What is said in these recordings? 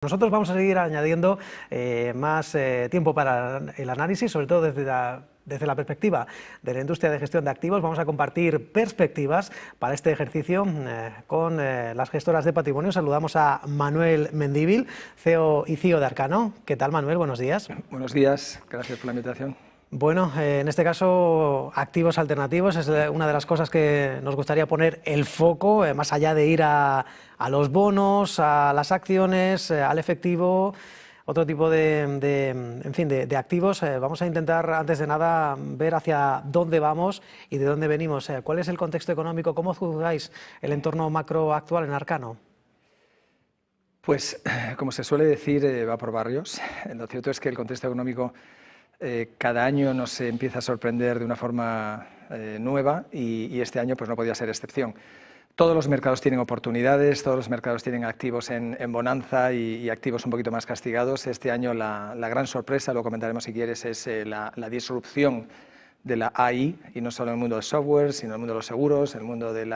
Nosotros vamos a seguir añadiendo más tiempo para el análisis, sobre todo desde la perspectiva de la industria de gestión de activos. Vamos a compartir perspectivas para este ejercicio con las gestoras de patrimonio. Saludamos a Manuel Mendívil, CEO y CIO de Arcano. ¿Qué tal, Manuel? Buenos días. Buenos días, gracias por la invitación. Bueno, en este caso, activos alternativos es una de las cosas que nos gustaría poner el foco, más allá de ir a los bonos, a las acciones, al efectivo, otro tipo de activos. Vamos a intentar, antes de nada, ver hacia dónde vamos y de dónde venimos. ¿Cuál es el contexto económico? ¿Cómo juzgáis el entorno macro actual en Arcano? Pues, como se suele decir, va por barrios. Lo cierto es que el contexto económico cada año nos empieza a sorprender de una forma nueva y este año pues no podía ser excepción. Todos los mercados tienen oportunidades, todos los mercados tienen activos en bonanza y activos un poquito más castigados. Este año la gran sorpresa, lo comentaremos si quieres, es la disrupción de la AI, y no solo en el mundo del software, sino en el mundo de los seguros, en el mundo del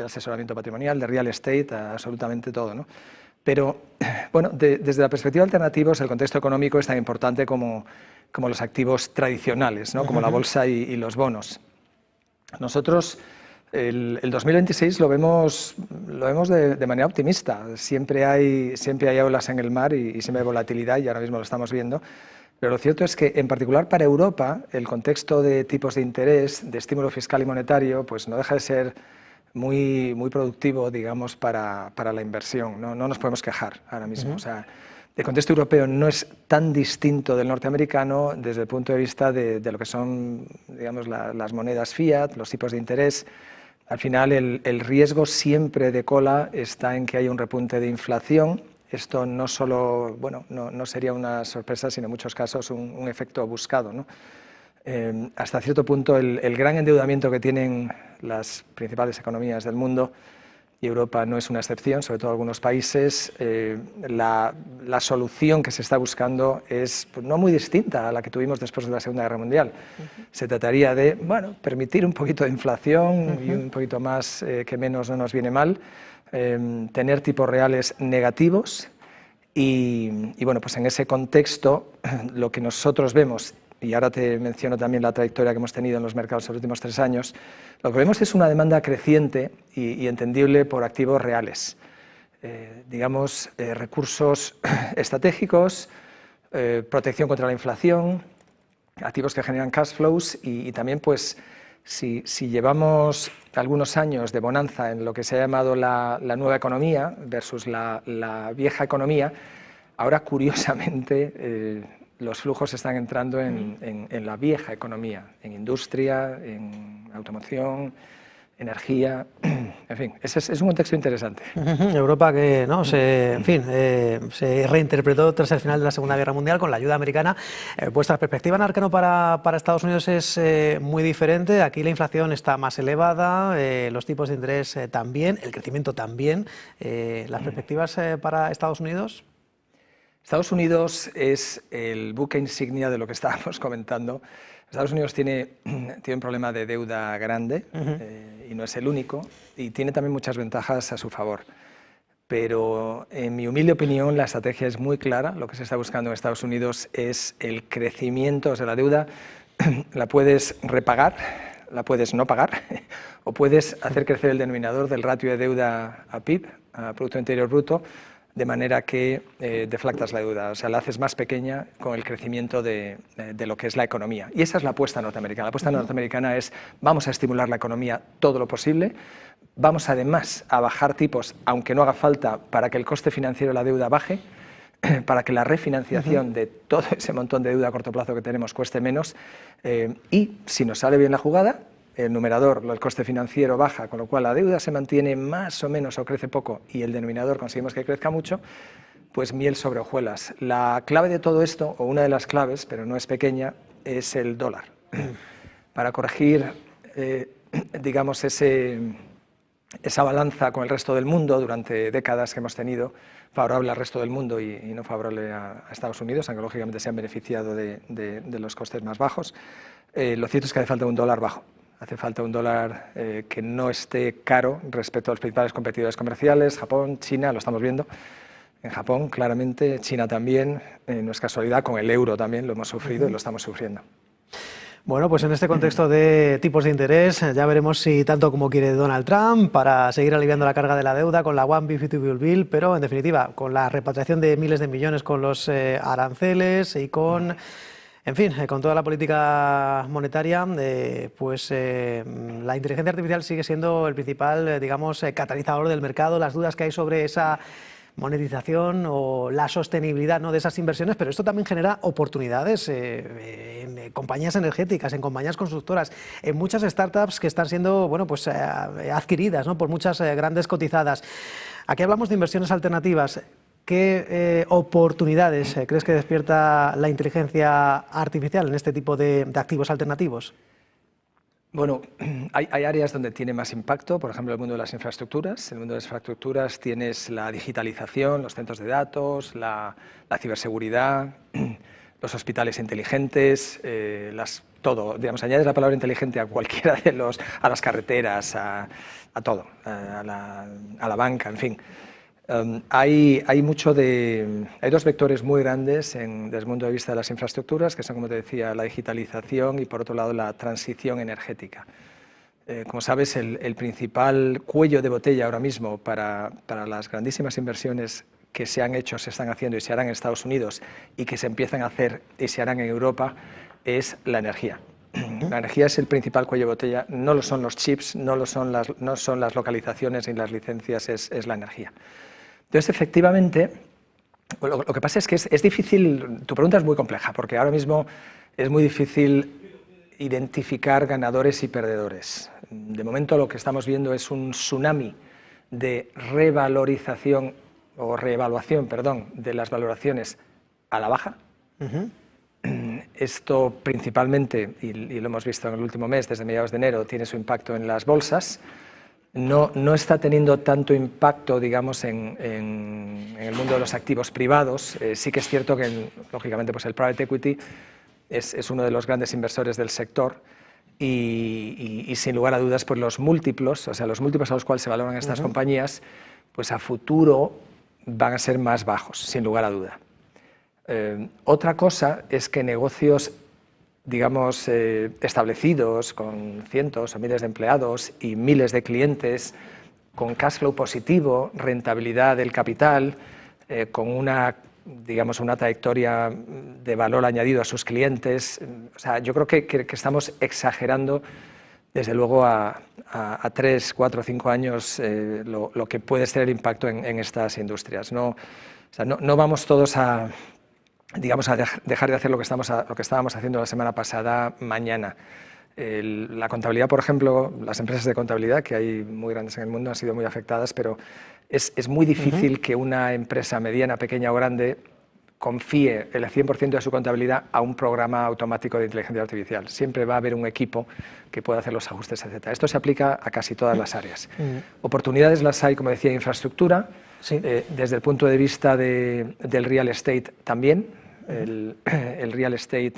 asesoramiento patrimonial, de real estate, absolutamente todo, ¿no? Pero, bueno, desde la perspectiva de alternativos, el contexto económico es tan importante como los activos tradicionales, ¿no? Como la bolsa y los bonos. Nosotros el 2026 lo vemos de manera optimista. Siempre hay olas en el mar y siempre hay volatilidad, y ahora mismo lo estamos viendo. Pero lo cierto es que, en particular para Europa, el contexto de tipos de interés, de estímulo fiscal y monetario, pues no deja de ser muy productivo, digamos, para la inversión. No nos podemos quejar ahora mismo. O sea, el contexto europeo no es tan distinto del norteamericano desde el punto de vista de lo que son, digamos, las monedas fiat, los tipos de interés. Al final, el riesgo siempre de cola está en que haya un repunte de inflación. Esto no solo, bueno, no sería una sorpresa, sino en muchos casos un efecto buscado, ¿no? Hasta cierto punto, el gran endeudamiento que tienen las principales economías del mundo, y Europa no es una excepción, sobre todo algunos países, la solución que se está buscando es pues, no muy distinta a la que tuvimos después de la Segunda Guerra Mundial. Se trataría de, bueno, permitir un poquito de inflación y un poquito más, que menos no nos viene mal, tener tipos reales negativos y bueno, pues en ese contexto lo que nosotros vemos, y ahora te menciono también la trayectoria que hemos tenido en los mercados en los últimos 3 años, lo que vemos es una demanda creciente y entendible por activos reales. Digamos, recursos estratégicos, protección contra la inflación, activos que generan cash flows y también, pues, si llevamos algunos años de bonanza en lo que se ha llamado la nueva economía versus la vieja economía, ahora, curiosamente, los flujos están entrando en la vieja economía, en industria, en automoción, energía, en fin, es un contexto interesante. Europa que ¿no? se reinterpretó tras el final de la Segunda Guerra Mundial con la ayuda americana. Vuestra perspectiva en Arcano para Estados Unidos es muy diferente. Aquí la inflación está más elevada, los tipos de interés también, el crecimiento también. ¿Las perspectivas para Estados Unidos? Estados Unidos es el buque insignia de lo que estábamos comentando. Estados Unidos tiene un problema de deuda grande y no es el único, y tiene también muchas ventajas a su favor. Pero, en mi humilde opinión, la estrategia es muy clara. Lo que se está buscando en Estados Unidos es el crecimiento. O sea, la deuda la puedes repagar, la puedes no pagar, o puedes hacer crecer el denominador del ratio de deuda a PIB, a Producto Interior Bruto, de manera que deflactas la deuda, o sea, la haces más pequeña con el crecimiento de lo que es la economía. Y esa es la apuesta norteamericana. La apuesta norteamericana es: vamos a estimular la economía todo lo posible, vamos además a bajar tipos, aunque no haga falta, para que el coste financiero de la deuda baje, para que la refinanciación de todo ese montón de deuda a corto plazo que tenemos cueste menos, y si nos sale bien la jugada, el numerador, el coste financiero, baja, con lo cual la deuda se mantiene más o menos o crece poco y el denominador conseguimos que crezca mucho, pues miel sobre hojuelas. La clave de todo esto, o una de las claves, pero no es pequeña, es el dólar. Para corregir, digamos, esa balanza con el resto del mundo durante décadas que hemos tenido, favorable al resto del mundo y no favorable a Estados Unidos, aunque lógicamente se han beneficiado de los costes más bajos, lo cierto es que hace falta un dólar bajo. Hace falta un dólar que no esté caro respecto a los principales competidores comerciales, Japón, China, lo estamos viendo. En Japón, claramente, China también, no es casualidad, con el euro también lo hemos sufrido y lo estamos sufriendo. Bueno, pues en este contexto de tipos de interés, ya veremos si tanto como quiere Donald Trump para seguir aliviando la carga de la deuda con la One Big Beautiful Bill, pero en definitiva, con la repatriación de miles de millones con los aranceles y con, en fin, con toda la política monetaria, pues la inteligencia artificial sigue siendo el principal, digamos, catalizador del mercado. Las dudas que hay sobre esa monetización o la sostenibilidad, ¿no?, de esas inversiones, pero esto también genera oportunidades en compañías energéticas, en compañías constructoras, en muchas startups que están siendo, bueno, pues, adquiridas, ¿no?, por muchas grandes cotizadas. Aquí hablamos de inversiones alternativas. ¿Qué oportunidades crees que despierta la inteligencia artificial en este tipo de activos alternativos? Bueno, hay áreas donde tiene más impacto, por ejemplo, el mundo de las infraestructuras. En el mundo de las infraestructuras tienes la digitalización, los centros de datos, la ciberseguridad, los hospitales inteligentes, todo. Digamos, añades la palabra inteligente a cualquiera de a las carreteras, a todo, a la banca, en fin. Hay dos vectores muy grandes desde el punto de vista de las infraestructuras, que son, como te decía, la digitalización y, por otro lado, la transición energética. Como sabes, el principal cuello de botella ahora mismo para las grandísimas inversiones que se han hecho, se están haciendo y se harán en Estados Unidos y que se empiezan a hacer y se harán en Europa es la energía. La energía es el principal cuello de botella, no lo son los chips, no son las localizaciones ni las licencias, es la energía. Entonces, efectivamente, lo que pasa es que es difícil, tu pregunta es muy compleja, porque ahora mismo es muy difícil identificar ganadores y perdedores. De momento lo que estamos viendo es un tsunami de revalorización o reevaluación, perdón, de las valoraciones a la baja. Esto principalmente, y lo hemos visto en el último mes, desde mediados de enero, tiene su impacto en las bolsas. No está teniendo tanto impacto, digamos, en el mundo de los activos privados. Sí que es cierto que, lógicamente, pues el private equity es uno de los grandes inversores del sector y sin lugar a dudas, pues los múltiplos, o sea, los múltiplos a los cuales se valoran estas compañías, pues a futuro van a ser más bajos, sin lugar a duda. Otra cosa es que negocios, digamos, establecidos con cientos o miles de empleados y miles de clientes, con cash flow positivo, rentabilidad del capital, con una trayectoria de valor añadido a sus clientes. O sea, yo creo que estamos exagerando, desde luego, a 3, 4, 5 años lo que puede ser el impacto en estas industrias. No vamos todos a dejar de hacer lo que estábamos haciendo la semana pasada mañana. La contabilidad, por ejemplo, las empresas de contabilidad, que hay muy grandes en el mundo, han sido muy afectadas, pero es muy difícil que una empresa mediana, pequeña o grande confíe el 100% de su contabilidad a un programa automático de inteligencia artificial. Siempre va a haber un equipo que pueda hacer los ajustes, etc. Esto se aplica a casi todas las áreas. Oportunidades las hay, como decía, infraestructura. Sí. Desde el punto de vista del real estate también. El real estate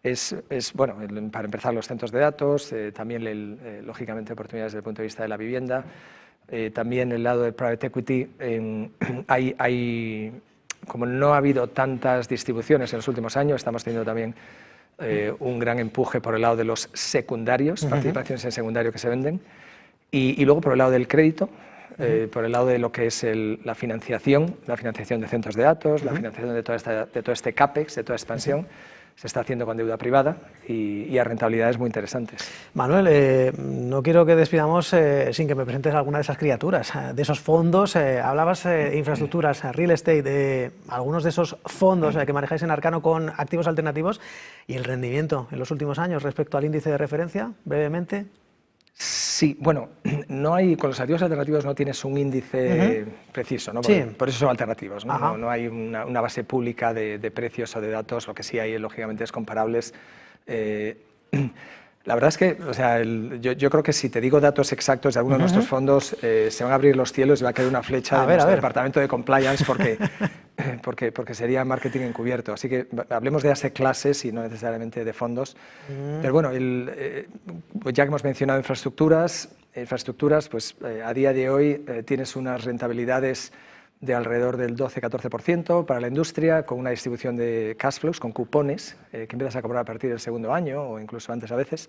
es bueno, para empezar, los centros de datos, también, lógicamente, oportunidades desde el punto de vista de la vivienda. También el lado del private equity, como no ha habido tantas distribuciones en los últimos años, estamos teniendo también un gran empuje por el lado de los secundarios, participaciones en secundario que se venden, y luego por el lado del crédito, por el lado de lo que es la financiación de centros de datos, la financiación de todo este CAPEX, de toda expansión. Se está haciendo con deuda privada y a rentabilidades muy interesantes. Manuel, no quiero que despidamos sin que me presentes alguna de esas criaturas, de esos fondos. Hablabas de infraestructuras, real estate, de algunos de esos fondos que manejáis en Arcano con activos alternativos y el rendimiento en los últimos años respecto al índice de referencia, brevemente. Sí, bueno, con los activos alternativos no tienes un índice preciso, ¿no? Por eso son alternativos, ¿no? No hay una base pública de precios o de datos. Lo que sí hay, lógicamente, es comparables. La verdad es que, o sea, yo creo que si te digo datos exactos de algunos de nuestros fondos, se van a abrir los cielos y va a caer una flecha de nuestro departamento de compliance porque sería marketing encubierto. Así que hablemos de asset classes y no necesariamente de fondos. Pero bueno, ya que hemos mencionado infraestructuras, pues a día de hoy tienes unas rentabilidades de alrededor del 12-14%, para la industria con una distribución de cash flows, con cupones, que empiezas a cobrar a partir del segundo año o incluso antes a veces,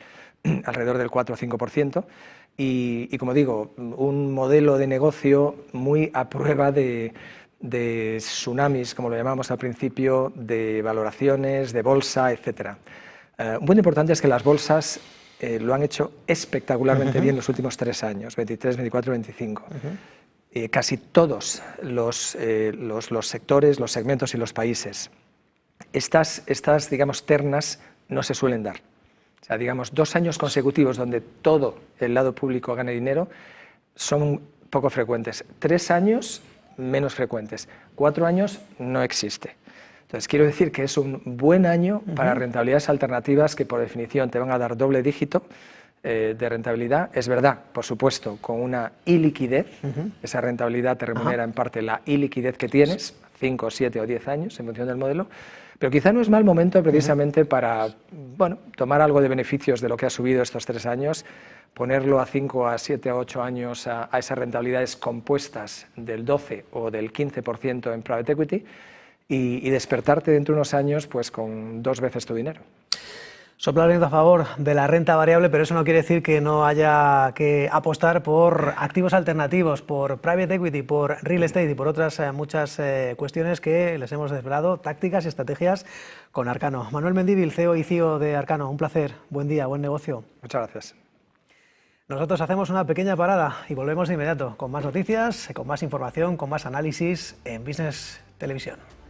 alrededor del 4-5%, y como digo, un modelo de negocio muy a prueba de tsunamis, como lo llamamos al principio, de valoraciones, de bolsa, etc. Un punto importante es que las bolsas lo han hecho espectacularmente bien los últimos 3 años, 23, 24, 25. Casi todos los sectores, los segmentos y los países. Estas, digamos, ternas no se suelen dar. O sea, digamos, 2 años consecutivos donde todo el lado público gane dinero son poco frecuentes. 3 años, menos frecuentes. 4 años, no existe. Entonces, quiero decir que es un buen año para rentabilidades alternativas que, por definición, te van a dar doble dígito de rentabilidad. Es verdad, por supuesto, con una iliquidez. Esa rentabilidad te remunera en parte la iliquidez que tienes, 5, 7 o 10 años, en función del modelo. Pero quizá no es mal momento precisamente para, bueno, tomar algo de beneficios de lo que ha subido estos 3 años, ponerlo a 5, a 7, a 8 años a esas rentabilidades compuestas del 12 o del 15% en private equity y despertarte dentro de unos años pues con 2 veces tu dinero. Sopla el viento a favor de la renta variable, pero eso no quiere decir que no haya que apostar por activos alternativos, por private equity, por real estate y por otras muchas cuestiones que les hemos desvelado, tácticas y estrategias con Arcano. Manuel Mendívil, CEO y CIO de Arcano, un placer, buen día, buen negocio. Muchas gracias. Nosotros hacemos una pequeña parada y volvemos de inmediato con más noticias, con más información, con más análisis en Business Televisión.